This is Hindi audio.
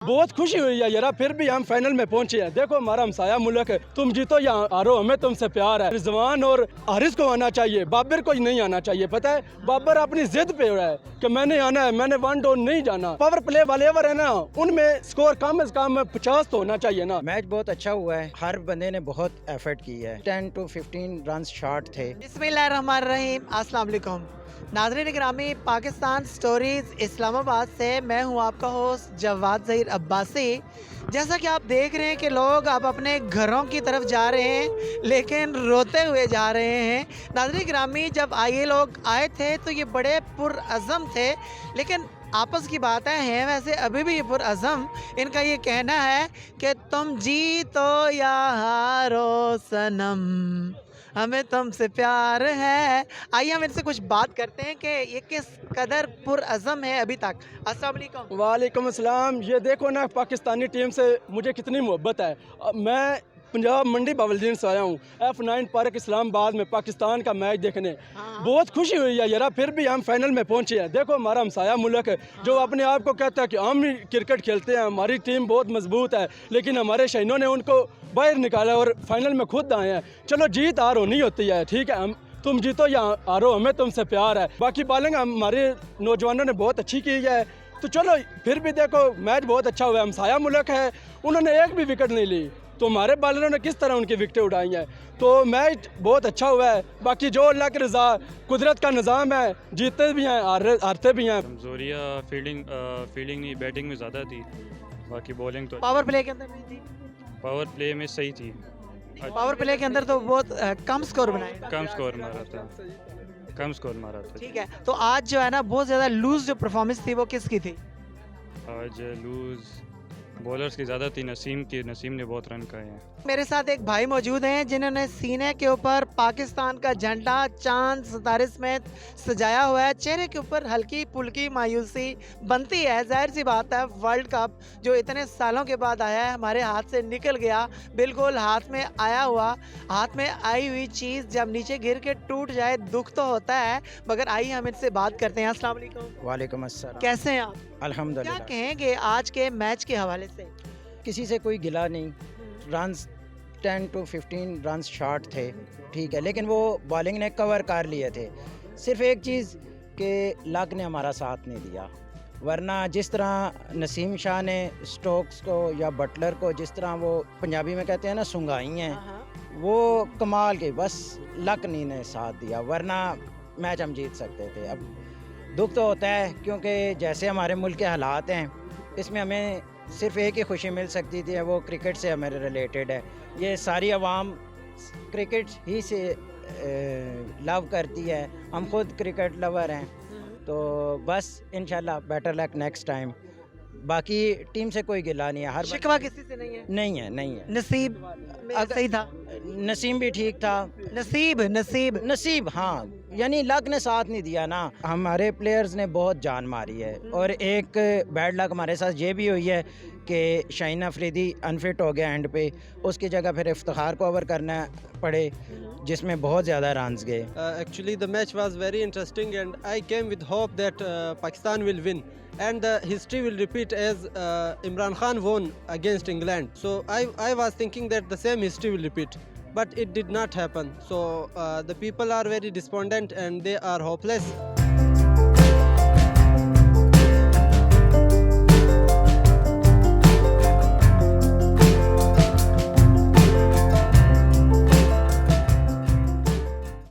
बहुत खुशी हुई है यार, फिर भी हम फाइनल में पहुंचे हैं। देखो हमारा हमसाया मुल्क है, तुम जीतो या हारो हमें तुमसे प्यार है। रिजवान और हारिस को आना चाहिए, बाबर को नहीं आना चाहिए। पता है बाबर अपनी जिद पे हो रहा है कि मैंने आना है, मैंने वन डाउन नहीं जाना। पावर प्ले वाले ओवर है ना, उनमें स्कोर कम से कम 50 तो होना चाहिए ना। मैच बहुत अच्छा हुआ है, हर बंदे ने बहुत एफर्ट की है। 10 to 15 रन शॉर्ट थे। बिस्मिल्लाहिर्रहमानिर्रहीम, अस्सलाम वालेकुम नाज़रीन गिरामी। पाकिस्तान स्टोरीज इस्लामाबाद से मैं हूं आपका होस्ट जवाद ज़हीर अब्बासी। जैसा कि आप देख रहे हैं कि लोग अब अपने घरों की तरफ जा रहे हैं, लेकिन रोते हुए जा रहे हैं। नाज़रीन गिरामी, जब ये लोग आए थे तो ये बड़े पुरअज़म थे, लेकिन आपस की बातें हैं वैसे अभी भी ये पुरअज़म। इनका ये कहना है कि तुम जीतो या हारो सनम, हमें तुमसे प्यार है। आइए हम इनसे कुछ बात करते हैं कि ये किस कदर पुरअज़म है अभी तक। अस्सलाम वालेकुम। वालेकुम अस्सलाम। ये देखो ना, पाकिस्तानी टीम से मुझे कितनी मोहब्बत है। मैं पंजाब मंडी बावलदीन से आया हूँ, F9 पार्क इस्लामाबाद में पाकिस्तान का मैच देखने। बहुत खुशी हुई है यार, फिर भी हम फाइनल में पहुंचे हैं। देखो हमारा हमसाया मुल्क है, जो अपने आप को कहता है कि हम ही क्रिकेट खेलते हैं, हमारी टीम बहुत मजबूत है, लेकिन हमारे शहीनों ने उनको बाहर निकाला और फाइनल में खुद आए हैं। चलो जीत हार होनी होती है, ठीक है, हम तुम जीतो या हारो हमें तुमसे प्यार है। बाकी बॉलिंग हमारे नौजवानों ने बहुत अच्छी की है, तो चलो फिर भी देखो मैच बहुत अच्छा हुआ है। हमसाया मुल्क है, उन्होंने एक भी विकेट नहीं ली, तो हमारे बॉलरों ने किस तरह उनकी विकेटें उड़ाई हैं। तो मैच बहुत अच्छा हुआ है। बाकी जो अल्लाह की रज़ा, कुदरत का निज़ाम है, जीतते भी हैं हारते भी हैं। कमजोरियाँ फील्डिंग नहीं, बैटिंग में ज़्यादा थी। बाकी बॉलिंग तो पावर प्ले के अंदर नहीं थी। पावर प्ले में सही थी। पावर प्ले के अंदर तो बहुत कम स्कोर बनाए। कम स्कोर मारा था, कम स्कोर मारा था। ठीक है, तो आज जो है ना बहुत ज़्यादा लूज जो परफॉर्मेंस थी वो किसकी थी? आज लूज बॉलर्स की ज़्यादा थी, नसीम ने बहुत रन खाए हैं। मेरे साथ एक भाई मौजूद हैं जिन्होंने सीने के ऊपर पाकिस्तान का झंडा चांद सितारे समेत सजाया हुआ है। चेहरे के ऊपर हल्की फुल्की मायूसी बनती है, जाहिर सी बात है। वर्ल्ड कप जो इतने सालों के बाद आया है, हमारे हाथ से निकल गया, बिल्कुल हाथ में आया हुआ, हाथ में आई हुई चीज़ जब नीचे गिर के टूट जाए दुख तो होता है। मगर आइए हम इनसे बात करते हैं। अस्सलाम वालेकुम। वालेकुम अस्सलाम। कैसे हैं आप? क्या अल्हम्दुलिल्लाह। कहेंगे आज के मैच के हवाले से? किसी से कोई गिला नहीं। रन 10 to 15 रन शॉर्ट थे, ठीक है, लेकिन वो बॉलिंग ने कवर कर लिए थे। सिर्फ एक चीज़ कि लक ने हमारा साथ नहीं दिया, वरना जिस तरह नसीम शाह ने स्टोक्स को या बटलर को, जिस तरह वो पंजाबी में कहते हैं ना, सुंगाई हैं, वो कमाल के, बस लक नहीं ने साथ दिया, वरना मैच हम जीत सकते थे। अब दुख तो होता है क्योंकि जैसे हमारे मुल्क के हालात हैं, इसमें हमें सिर्फ एक ही खुशी मिल सकती थी, वो क्रिकेट से हमारे रिलेटेड है। ये सारी आवाम क्रिकेट ही से लव करती है, हम खुद क्रिकेट लवर हैं, तो बस इंशाल्लाह बेटर लक नेक्स्ट टाइम। बाकी टीम से कोई गिला नहीं है, हर शिकवा किसी से नहीं है। नहीं है। नसीब सही था। नसीम भी ठीक था। नसीब हाँ, यानी लक ने साथ नहीं दिया ना। हमारे प्लेयर्स ने बहुत जान मारी है, और एक बैड लक हमारे साथ ये भी हुई है कि शाहीन अफरीदी अनफिट हो गया एंड पे, उसकी जगह फिर इफ्तिखार को ओवर करना पड़े, जिसमें बहुत ज़्यादा रन्स गए। Actually, the match was very interesting, and I came with hope that Pakistan will win, and the history will repeat as Imran Khan won against England. So I was thinking that the same history will repeat, but it did not happen. So the people are very despondent and they are hopeless.